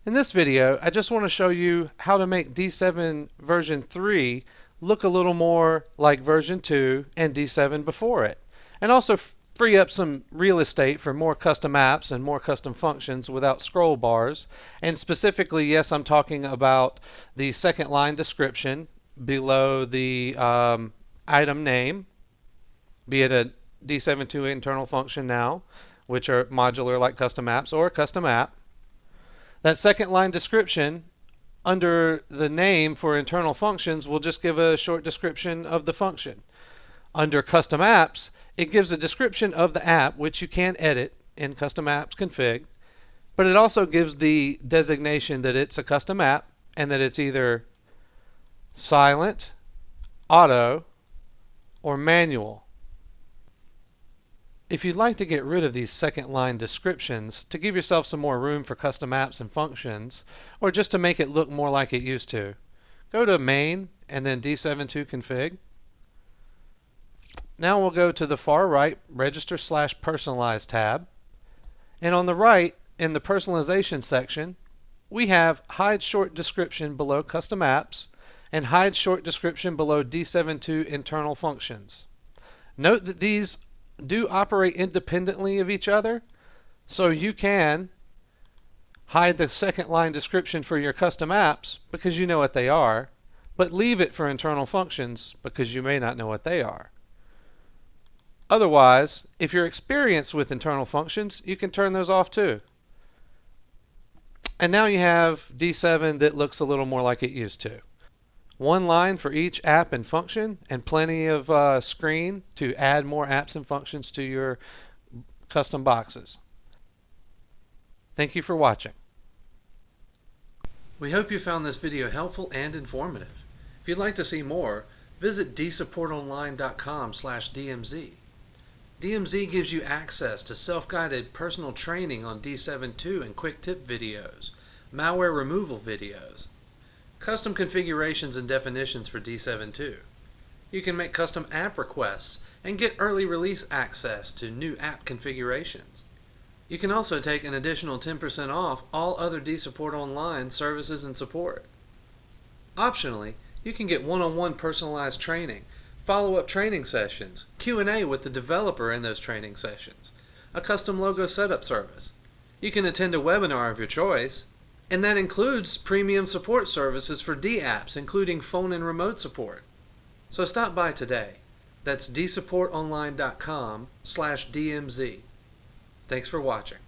In this video, I just want to show you how to make D7 version 3 look a little more like version 2 and D7 before it, and also free up some real estate for more custom apps and more custom functions without scroll bars. And specifically, yes, I'm talking about the second line description below the item name, be it a D7.2 internal function now, which are modular like custom apps, or a custom app. That second line description under the name for internal functions will just give a short description of the function. Under custom apps, it gives a description of the app, which you can edit in custom apps config, but it also gives the designation that it's a custom app and that it's either silent, auto, or manual. If you'd like to get rid of these second line descriptions to give yourself some more room for custom apps and functions, or just to make it look more like it used to, go to main and then d7.2 config. Now we'll go to the far right register/personalize tab, and on the right in the personalization section we have hide short description below custom apps and hide short description below d7.2 internal functions. Note that these do operate independently of each other, so you can hide the second line description for your custom apps because you know what they are, but leave it for internal functions because you may not know what they are. Otherwise, if you're experienced with internal functions, you can turn those off too. And now you have D7 that looks a little more like it used to. One line for each app and function, and plenty of screen to add more apps and functions to your custom boxes. Thank you for watching. We hope you found this video helpful and informative. If you'd like to see more, visit dsupportonline.com/DMZ. DMZ gives you access to self-guided personal training on D7.2 and quick tip videos, malware removal videos, custom configurations and definitions for D7.2. You can make custom app requests and get early release access to new app configurations. You can also take an additional 10% off all other D-Support Online services and support. Optionally, you can get one-on-one personalized training, follow-up training sessions, Q&A with the developer in those training sessions, a custom logo setup service. You can attend a webinar of your choice, and that includes premium support services for D-apps, including phone and remote support. So stop by today. That's dsupportonline.com/DMZ. Thanks for watching.